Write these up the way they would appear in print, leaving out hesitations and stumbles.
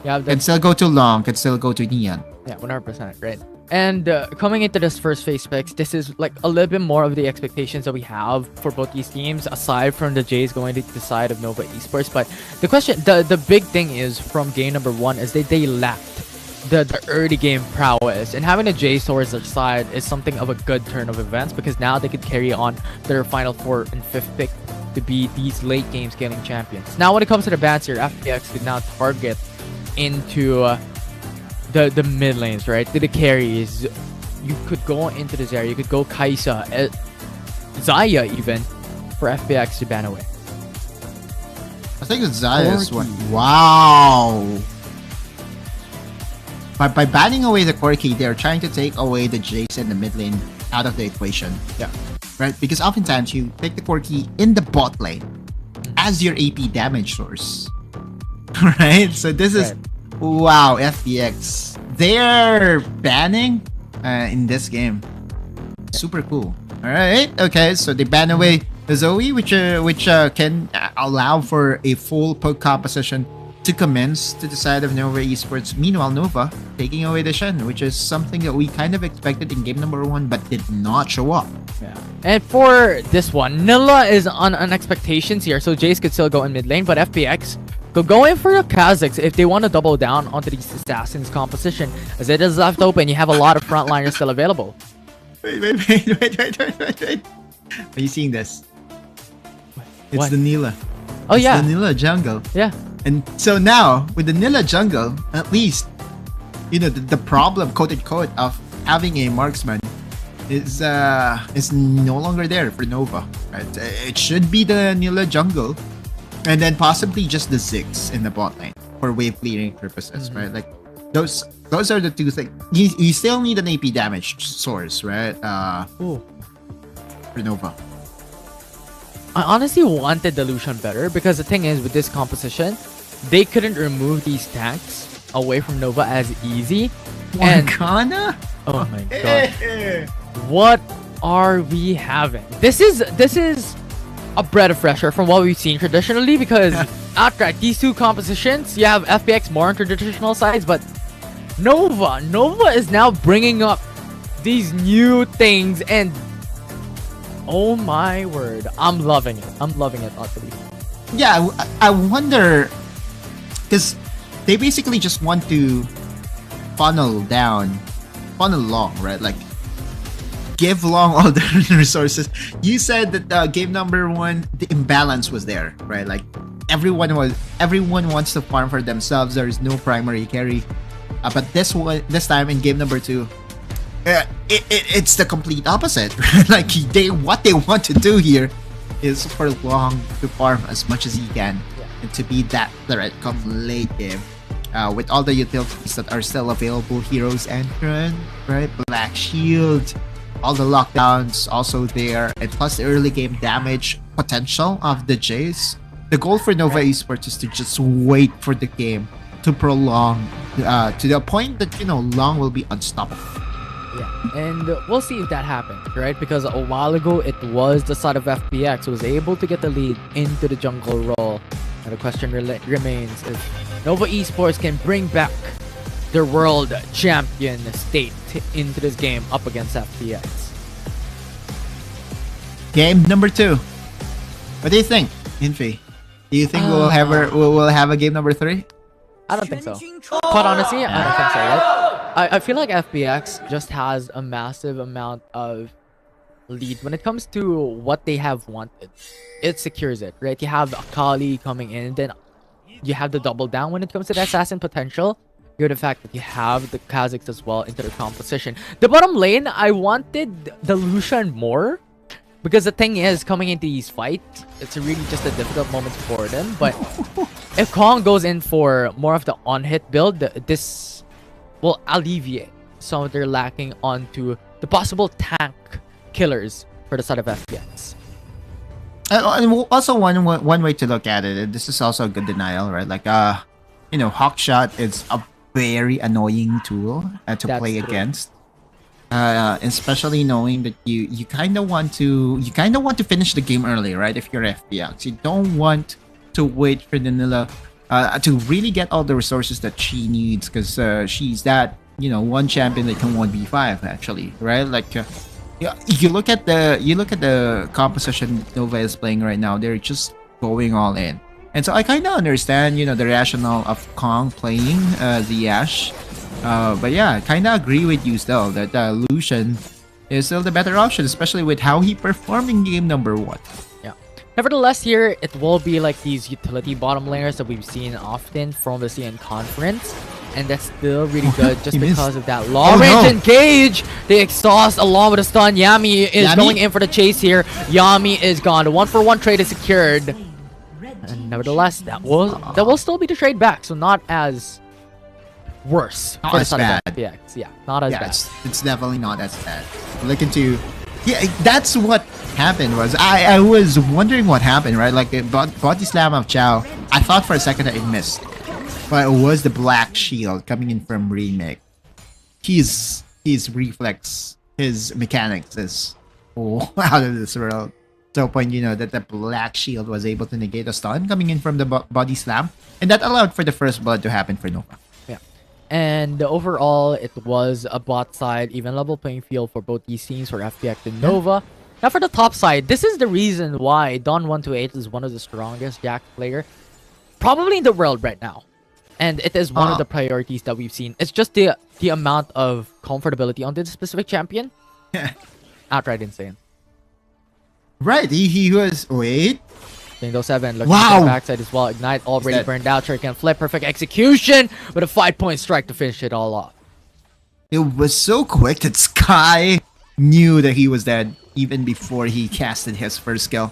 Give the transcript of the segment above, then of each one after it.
Yeah, can still go to Long, can still go to Neon. Yeah, 100%, right? And coming into this first phase picks, this is like a little bit more of the expectations that we have for both these teams, aside from the Jays going to the side of Nova Esports. But the question, the big thing is from game number 1 is that they lacked the early game prowess, and having the Jays towards their side is something of a good turn of events, because now they could carry on their final 4th and 5th pick to be these late game scaling champions. Now when it comes to the bans here, FPX could now target into the mid lanes, right? To the carries. You could go into this area. You could go Kaisa, Zaya even, for FPX to ban away. I think it's Zaya's one. Wow. By banning away the Corki, they're trying to take away the Jace and the mid lane out of the equation. Yeah. Right? Because oftentimes you pick the Corki in the bot lane as your AP damage source. Right? So this is... Wow, FPX. They're banning in this game. Super cool. Alright, okay, so they ban away the Zoe, which can allow for a full poke composition to commence to the side of Nova Esports. Meanwhile, Nova taking away the Shen, which is something that we kind of expected in game number 1 but did not show up. Yeah. And for this one, Nilla is on expectations here, so Jace could still go in mid lane, but FPX could go in for the Kazakhs if they want to double down onto these assassins composition, as it is left open. You have a lot of frontliners still available. Wait. Are you seeing this? It's What? the Nila. Oh, it's yeah. the Nila jungle. Yeah. And so now, with the Nila jungle, at least, you know, the problem, quote-unquote, of having a marksman is no longer there for Nova. Right? It should be the Nila jungle, and then possibly just the Ziggs in the bot lane for wave clearing purposes, right? Like, those are the two things. You still need an AP damage source, right? For Nova. I honestly wanted the Lucian better, because the thing is, with this composition, they couldn't remove these tanks away from Nova as easy. Morgana? Oh my god. What are we having? This is a breath of fresh air from what we've seen traditionally, because after these two compositions, you have FPX more on traditional sides, but Nova is now bringing up these new things, and oh my word, I'm loving it. I'm loving it, utterly. Yeah, I wonder, because they basically just want to funnel Long, right? Like, give Long all the resources. You said that game number 1, the imbalance was there, right? Like, everyone wants to farm for themselves. There is no primary carry. But this time in game number 2, it's the complete opposite. Like, what they want to do here is for Long to farm as much as he can, and to be that threat come late game. With all the utilities that are still available, Heroes Entrant, right? Black Shield, all the lockdowns also there, and plus the early game damage potential of the Jays. The goal for Nova Esports is to just wait for the game to prolong to the point that, you know, Long will be unstoppable. Yeah, and we'll see if that happens, right? Because a while ago, it was the side of FPX who was able to get the lead into the jungle role. And the question remains if Nova Esports can bring back their world champion state into this game up against FPX. Game number 2. What do you think, Infi? Do you think we'll have a game number 3? I don't think so. Quite honestly, I don't think so, right? I feel like FPX just has a massive amount of lead when it comes to what they have wanted. It secures it, right? You have Akali coming in, then you have the double down when it comes to the assassin potential. You have the fact that you have the Kazakhs as well into the composition. The bottom lane, I wanted the Lucian more, because the thing is, coming into these fights, it's really just a difficult moment for them. But if Kong goes in for more of the on-hit build, this will alleviate some of their lacking onto the possible tank killers for the side of FPX. And also one way to look at it, this is also a good denial, right? Like, you know, Hawkshot is a very annoying tool to play against. Especially knowing that you kind of want to finish the game early, right? If you're FPX, you don't want to wait for the Nilla to really get all the resources that she needs, because she's that, you know, one champion that can 1v5 actually, right? Like yeah, you look at the composition Nova is playing right now. They're just going all in, and so I kind of understand, you know, the rationale of Kong playing the Ashe. But yeah, I kind of agree with you still that Lucian is still the better option, especially with how he performed in game number 1. Yeah. Nevertheless, here it will be like these utility bottom laners that we've seen often from the CN conference, and that's still really good just because of that long range engage. They exhaust along with a stun. Yami is going in for the chase here. Yami is gone. The 1-for-1 trade is secured, and nevertheless, that will still be the trade back, so not as worse. Not as bad. FPX. Yeah, not as bad. It's definitely not as bad. Look into, yeah, that's what happened. Was I was wondering what happened, right? Like the body slam of Chow. I thought for a second that it missed, but it was the black shield coming in from Remake. His reflex, his mechanics is out of this world. To a point, you know, that the black shield was able to negate a stun coming in from the body slam, and that allowed for the first blood to happen for Nova. And overall, it was a bot side, even level playing field for both these teams, for FPX and Nova. Now for the top side, this is the reason why Don128 is one of the strongest Jack player, probably in the world right now. And it is one of the priorities that we've seen. It's just the amount of comfortability on this specific champion. Outright insane. Right, he was... Wait. Bingo 7 looking at the backside as well. Ignite already burned out. Shuriken flip. Perfect execution with a 5-point strike to finish it all off. It was so quick that Sky knew that he was dead even before he casted his first skill.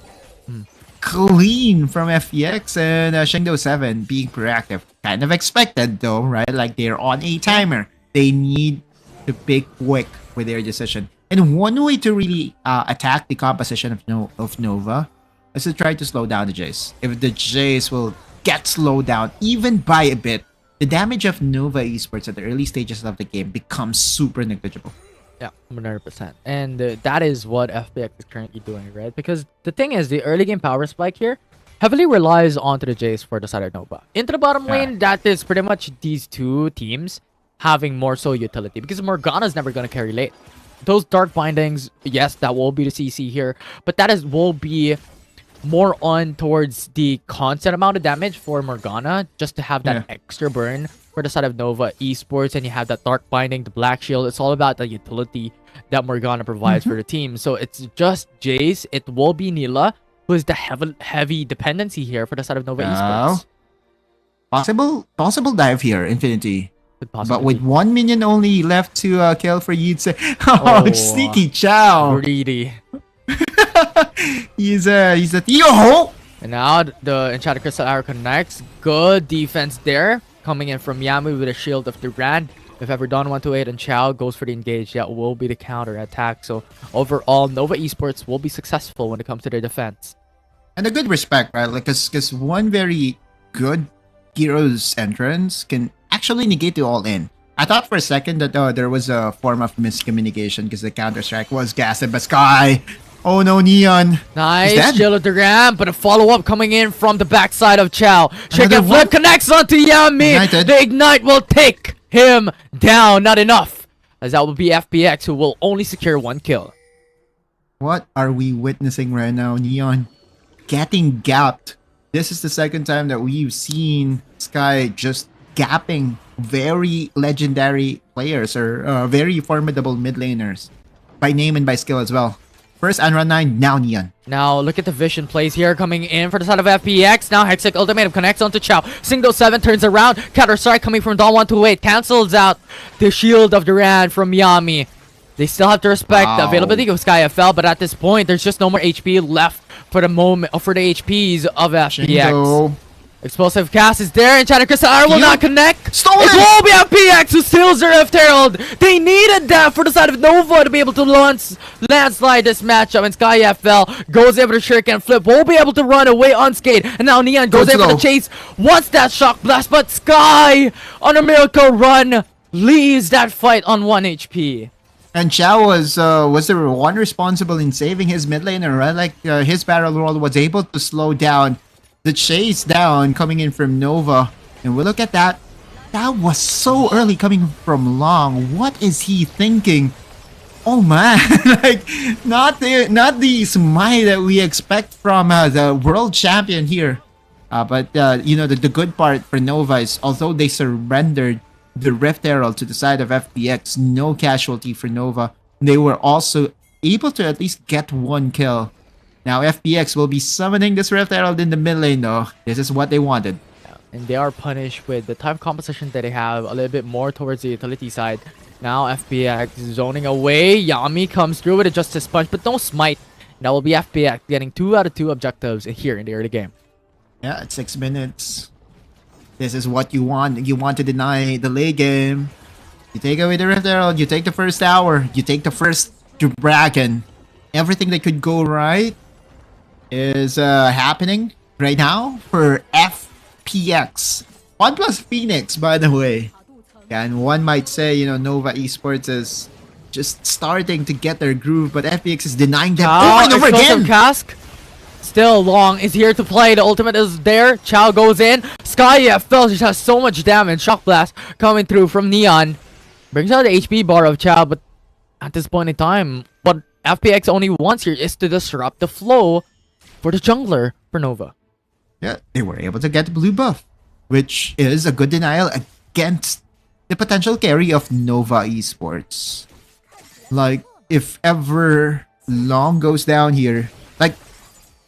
Clean from FPX, and Shengdo 7 being proactive. Kind of expected though, right? Like they're on a timer. They need to pick quick with their decision. And one way to really attack the composition of Nova is to try to slow down the Jace. If the Jace will get slowed down even by a bit, the damage of Nova Esports at the early stages of the game becomes super negligible. Yeah, 100%. And that is what FPX is currently doing, right? Because the thing is, the early game power spike here heavily relies onto the Jace for the side of Nova. Into the bottom lane, that is pretty much these two teams having more so utility, because Morgana's never going to carry late. Those dark bindings, yes, that will be the CC here, but that will be more on towards the constant amount of damage for Morgana, just to have that extra burn for the side of Nova Esports. And you have that dark binding, the black shield. It's all about the utility that Morgana provides for the team. So it's just Jace. It will be Nila, who is the heavy dependency here for the side of Nova Esports. Possible dive here, Infinity. But with 1 minion only left to kill for Yidse. Oh, sneaky Chow. Greedy. he's a Theo. And now the Enchanted Crystal Arrow connects. Good defense there. Coming in from Yami with a shield of Durand. If ever Don128 and Chow goes for the engage, that will be the counter attack. So overall, Nova Esports will be successful when it comes to their defense. And a good respect, right? Like, because one very good hero's entrance can actually negate the all-in. I thought for a second that there was a form of miscommunication because the counter-strike was gassed by Sky. Oh no, Neon. Nice shield of the ramp, but a follow-up coming in from the backside of Chow. Shuriken flip connects onto Yami. Ignited. The ignite will take him down. Not enough, as that will be FPX, who will only secure 1 kill. What are we witnessing right now, Neon? Getting gapped. This is the second time that we've seen Sky just gapping very legendary players, or very formidable mid laners, by name and by skill as well. First Anran 9, now Neon. Now look at the vision plays here coming in for the side of FPX. Now Hextech Ultimatum connects onto Chow. Single 7 turns around. Counter strike coming from Don128. Cancels out the shield of Durand from Yami. They still have to respect the availability of SkyFL, but at this point, there's just no more HP left for the moment, for the HPs of FPX. Shingo. Explosive cast is there, and Enchanted Crystal Arrow will not connect. Stolen! It will be FPX who steals their Rift Herald. They needed that for the side of Nova to be able to landslide this matchup, and SkyFL goes able to Shuriken flip, will be able to run away unscathed, and now Neon goes able to chase, wants that shock blast, but Sky on a miracle run leaves that fight on 1 HP. And Chow was the one responsible in saving his mid laner, right? Like his barrel roll was able to slow down the chase down coming in from Nova. And we look at that. That was so early coming from Long. What is he thinking? Oh man, like not the smite that we expect from the world champion here. But you know, the good part for Nova is although they surrendered the Rift Herald to the side of FPX, no casualty for Nova. They were also able to at least get one kill. Now FPX will be summoning this Rift Herald in the mid lane though. This is what they wanted. And they are punished with the type of composition that they have a little bit more towards the utility side. Now FPX zoning away. Yami comes through with a Justice Punch, but no smite. That will be FPX getting 2 out of 2 objectives here in the early game. Yeah, it's 6 minutes. This is what you want. You want to deny the late game. You take away the Rift Herald, you take the first tower, you take the first dragon. Everything that could go right is happening right now for FPX. 1 plus Phoenix, by the way. And one might say, you know, Nova Esports is just starting to get their groove, but FPX is denying them over and over again. Cask. Still Long is here to play. The ultimate is there. Chow goes in. Sky FL just has so much damage. Shock Blast coming through from Neon. Brings out the HP bar of Chow, but at this point in time, what FPX only wants here is to disrupt the flow for the jungler for Nova. Yeah, they were able to get the blue buff, which is a good denial against the potential carry of Nova Esports. Like, if ever Long goes down here, like,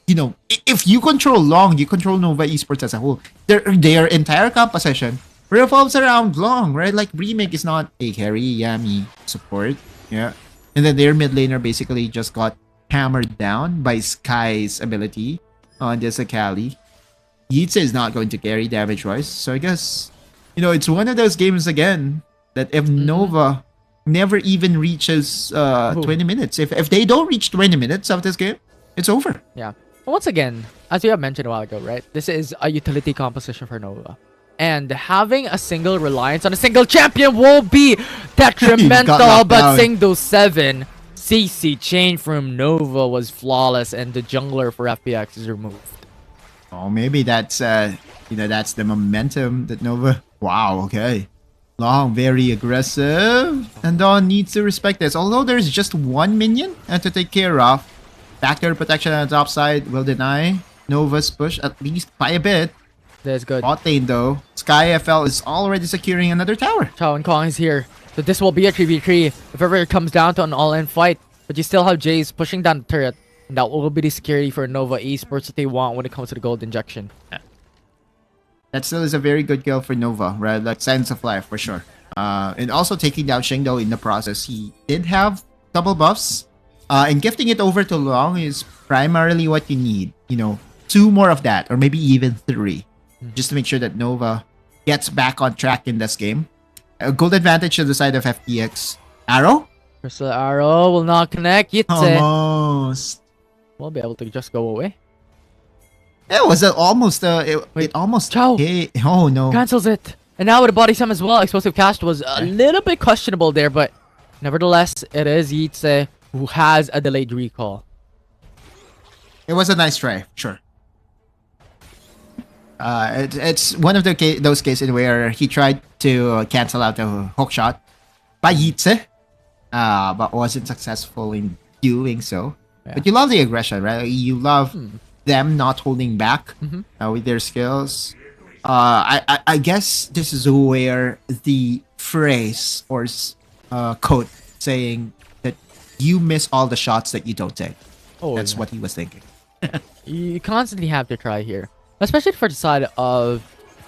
you know, if you control Long, you control Nova Esports as a whole. Their entire composition revolves around Long, right? Like, Remake is not a carry, Yami support, yeah. And then their mid laner basically just got hammered down by Sky's ability on this Akali. Yitzhak is not going to carry damage-wise, so I guess, you know, it's one of those games again that if Nova never even reaches 20 minutes, if they don't reach 20 minutes of this game, it's over. Yeah. Once again, as you have mentioned a while ago, right? This is a utility composition for Nova. And having a single reliance on a single champion will be detrimental, but Singdo 7 CC chain from Nova was flawless and the jungler for FPX is removed. Oh, maybe that's you know, that's the momentum that Nova. Wow, okay. Long, very aggressive. And Dawn needs to respect this. Although there's just 1 minion to take care of. Backdoor protection on the top side will deny Nova's push at least by a bit. That's good. Bot lane though. Sky FL is already securing another tower. Chao and Kong is here. So this will be a 3v3 if ever it comes down to an all-in fight. But you still have Jace pushing down the turret. And that will be the security for Nova Esports that they want when it comes to the gold injection. That still is a very good kill for Nova, right? Like Science of Life for sure. And also taking down Shingdo in the process. He did have double buffs. And gifting it over to Long is primarily what you need. You know, 2 more of that, or maybe even 3. Just to make sure that Nova gets back on track in this game. A gold advantage to the side of FPX. Arrow? Crystal Arrow will not connect. Almost. We'll be able to just go away. It was almost, it almost... Chow! Oh no. Cancels it. And now with the body sum as well, explosive cast was a little bit questionable there, but nevertheless, it is Yitzhak who has a delayed recall. It was a nice try, sure. It's one of those cases where he tried to cancel out the hook shot by Yitzhak, but wasn't successful in doing so. Yeah. But you love the aggression, right? You love them not holding back with their skills. I guess this is where the phrase or quote saying that you miss all the shots that you don't take. That's what he was thinking. You constantly have to try here, especially for the side of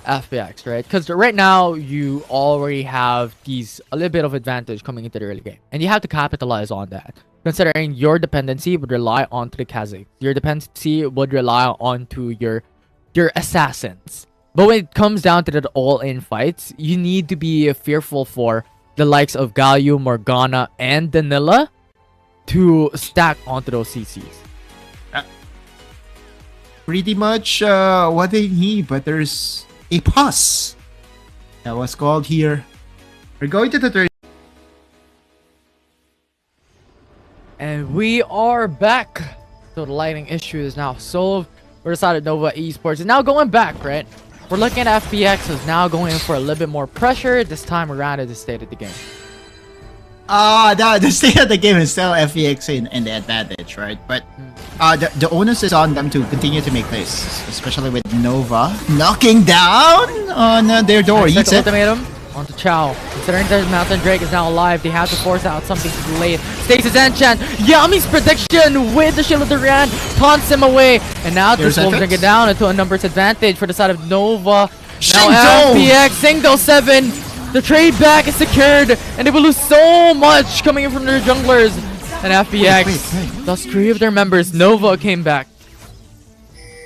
FPX, right? Because right now you already have a little bit of advantage coming into the early game, and you have to capitalize on that. Considering your dependency would rely onto the Kha'Zix, your dependency would rely onto your assassins. But when it comes down to the all-in fights, you need to be fearful for the likes of Galio, Morgana, and Danila to stack onto those CCs. Pretty much what they need, but there's a pause that was called here. We're going to the third. And we are back. So the lighting issue is now solved. for the side of Nova Esports. And now going back, right? We're looking at FPX who's now going in for a little bit more pressure. This time around at the state of the game. The state of the game is still FPX in the advantage, right? But the onus is on them to continue to make plays, especially with Nova knocking down on their door. Eats it. Ultimatum onto Chow. Considering their Mountain Drake is now alive, they have to force out something too late. Stasis Enchant. Yami's prediction with the Shield of Duran taunts him away. And now this will bring it down into a numbers advantage for the side of Nova. Now FPX, Singdo 7. The trade back is secured, and they will lose so much coming in from their junglers. And FPX lost 3 of their members. Nova came back.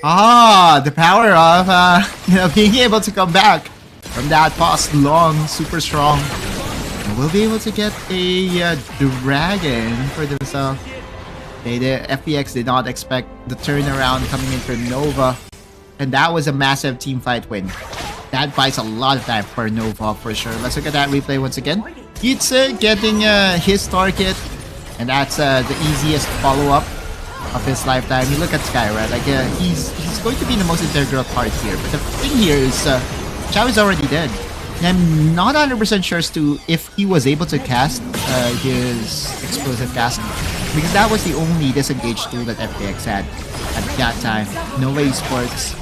The power of being able to come back from that past long, super strong. And we'll be able to get a dragon for themselves. The FPX did not expect the turnaround coming in from Nova, and that was a massive team fight win. That buys a lot of time for Nova for sure. Let's look at that replay once again. Kitze getting his target, and that's the easiest follow-up of his lifetime. You look at Sky, right? Like he's going to be the most integral part here. But the thing here is Chow is already dead. And I'm not 100% sure as to if he was able to cast his explosive cast, because that was the only disengaged tool that FPX had at that time. Nova Esports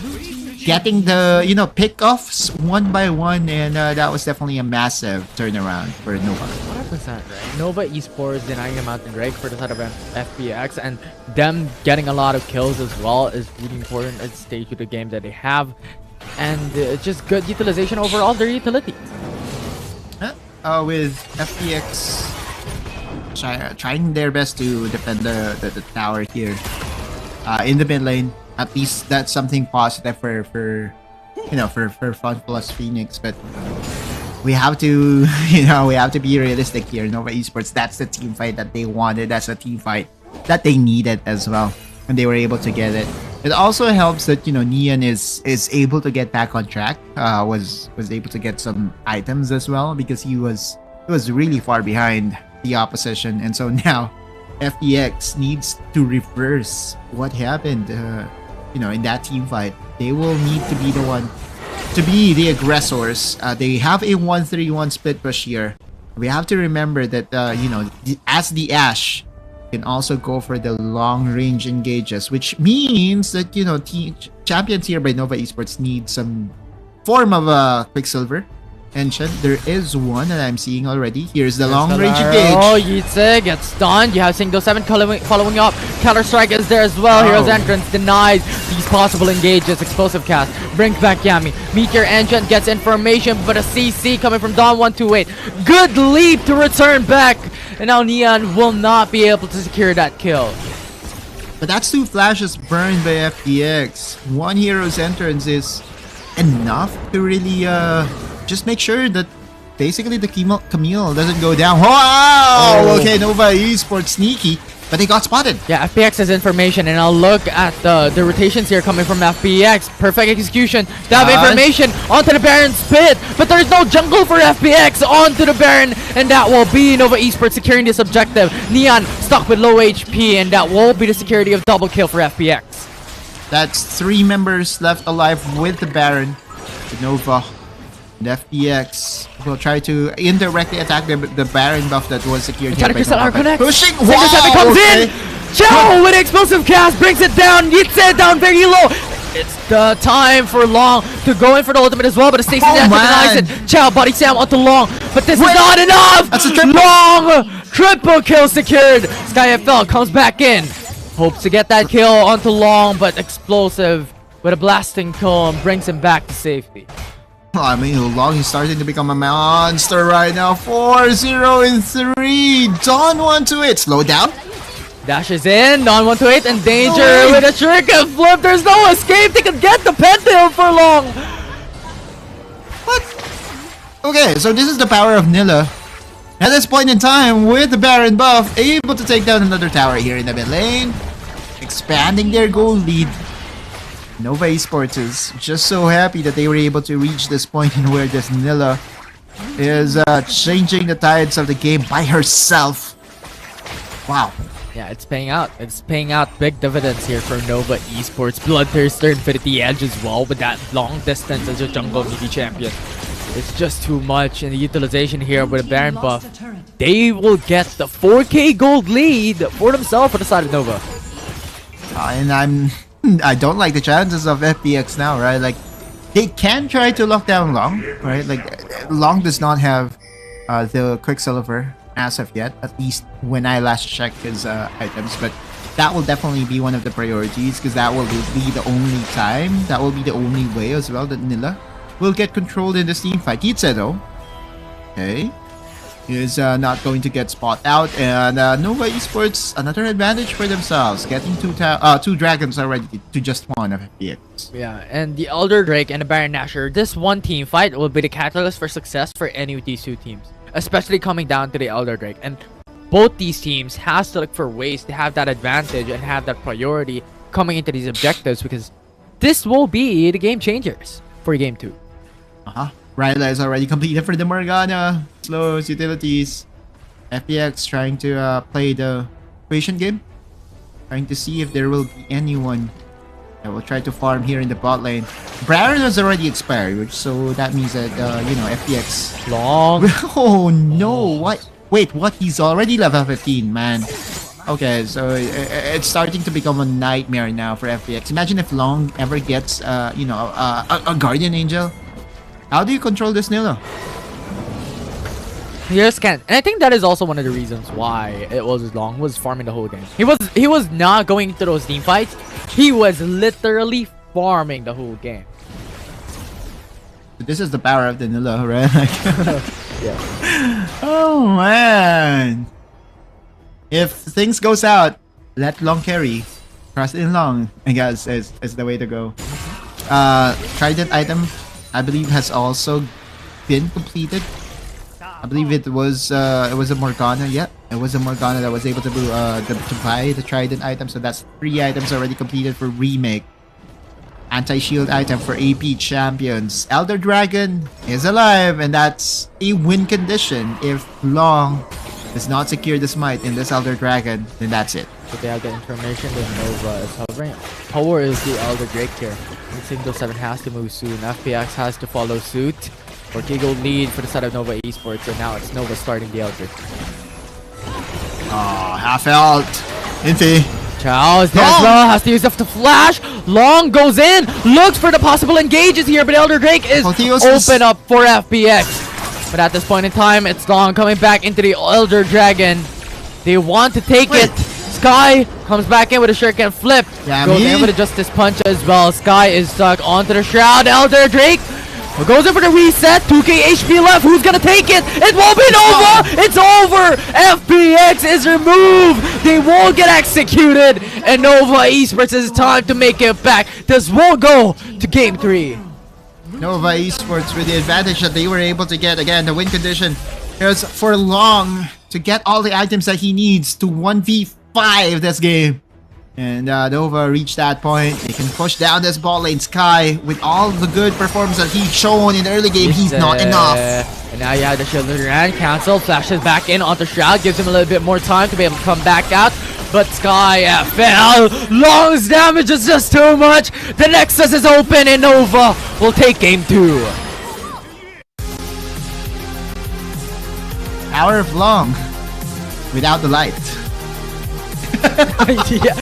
getting the pickoffs one by one, and that was definitely a massive turnaround for Nova. 100%, right? Nova Esports denying the Mountain Drake for the side of FPX, and them getting a lot of kills as well is really important at the stage of the game that they have, and it's just good utilization overall their utilities. With FPX trying their best to defend the tower here in the mid lane. At least that's something positive for Fun plus Phoenix, but we have to be realistic here. Nova Esports, that's the team fight that they wanted. That's the team fight that they needed as well, and they were able to get it. It also helps that Neon is able to get back on track. Was able to get some items as well, because he was really far behind the opposition, and so now FPX needs to reverse what happened. In that team fight, they will need to be the one to be the aggressors. They have a 1-3-1 split push here. We have to remember that as the Ashe can also go for the long range engages, which means that champions here by Nova Esports need some form of a Quicksilver Enchant. There is one that I'm seeing already. Here's the long range engage. Oh, Yitze gets stunned. You have Singdo 7 following up. Counter Strike is there as well. Hero's Entrance denies these possible engages. Explosive cast brings back Yami. Meteor Enchant gets information, but a CC coming from Don128. Good leap to return back, and now Neon will not be able to secure that kill. But that's 2 flashes burned by FPX. 1 Hero's Entrance is enough to really just make sure that basically the Camille doesn't go down. Wow! Okay, Nova Esports sneaky, but they got spotted. Yeah, FPX has information, and I'll look at the rotations here coming from FPX. Perfect execution. They have information onto the Baron's pit, but there's no jungle for FPX onto the Baron, and that will be Nova Esports securing this objective. Neon stuck with low HP, and that will be the security of double kill for FPX. That's 3 members left alive with the Baron. Nova and FPX will try to indirectly attack the Baron buff that was secured here by Nova. Pushing! Wow! Comes in! Chow with explosive cast brings it down. Yitze down very low. It's the time for Long to go in for the ultimate as well, but Stacy denies it. Chow body slam onto Long, but this is not enough! That's a triple! Long! Triple kill secured. SkyFL comes back in. Hopes to get that kill onto Long, but explosive with a blasting kill brings him back to safety. I mean, Long is starting to become a monster right now. 4-0-3. Don128. Slow down. Dashes in. Don128 in danger with a shuriken flip. There's no escape. They can get the pentail for Long. What? Okay, so this is the power of Nilla. At this point in time, with the Baron buff, able to take down another tower here in the mid lane, expanding their goal lead. Nova Esports is just so happy that they were able to reach this point in where this Nilla is changing the tides of the game by herself. Wow. Yeah, it's paying out. It's paying out big dividends here for Nova Esports. Bloodthirster Infinity Edge as well with that long distance as a jungle melee champion. It's just too much, and the utilization here with a Baron buff. They will get the 4K gold lead for themselves for the side of Nova. And I don't like the chances of FPX now, right? Like, they can try to lock down Long, right? Like, Long does not have the Quicksilver as of yet, at least when I last checked his items, but that will definitely be one of the priorities because that will be the only time, that will be the only way as well that Nilla will get controlled in this team fight. Kitse though, okay, is not going to get spot out, and Nova Esports, another advantage for themselves, getting two dragons already to just one of FPX. Yeah, and the Elder Drake and the Baron Nashor, this one team fight will be the catalyst for success for any of these two teams, especially coming down to the Elder Drake. And both these teams has to look for ways to have that advantage and have that priority coming into these objectives, because this will be the game changers for game 2. Ryla is already completed for the Morgana. Slows, utilities. FPX trying to play the patient game. Trying to see if there will be anyone that will try to farm here in the bot lane. Baron has already expired, so that means that, you know, FPX... Long. Oh no, what? Wait, what? He's already level 15, man. Okay, so it's starting to become a nightmare now for FPX. Imagine if Long ever gets, you know, a Guardian Angel. How do you control this Nilo? You just can't. And I think that is also one of the reasons why it was Long was farming the whole game. He was not going into those team fights. He was literally farming the whole game. This is the power of the Nilo, right? Yeah. Oh man. If things goes out, let Long carry. Trust in Long, I guess is the way to go. Trident item, I believe, has also been completed. I believe it was a Morgana. Yeah, it was a Morgana that was able to buy the Trident item. So that's 3 items already completed for remake. Anti-shield item for AP champions. Elder Dragon is alive, and that's a win condition. If Long does not secure the smite in this Elder Dragon, then that's it. So they have the information that Nova is hovering. Power is the Elder Drake here. Single 7 has to move soon. FPX has to follow suit. 4K gold lead for the side of Nova Esports, and now it's Nova starting the Elder. Oh, half ult. Infi. Charles Desla has to use up the flash. Long goes in, looks for the possible engages here, but Elder Drake is open up for FPX. But at this point in time, it's Long coming back into the Elder Dragon. They want to take it. Sky comes back in with a shuriken flip. Goes in with a Justice Punch as well. Sky is stuck onto the Shroud. Elder Drake goes in for the reset. 2k HP left. Who's gonna take it? It won't be Nova. It's over. FPX is removed. They won't get executed. And Nova Esports is time to make it back. This will go to game 3. Nova Esports with the advantage that they were able to get. Again, the win condition is for Long to get all the items that he needs to 1v5 this game. And Nova reached that point. They can push down this ball lane. Sky, with all the good performance that he's shown in the early game, he's not enough. And now you have the shield and cancel. Flashes back in onto Shroud. Gives him a little bit more time to be able to come back out. But Sky fell. Long's damage is just too much. The Nexus is open and Nova will take game 2. Power of Long without the light. Yeah,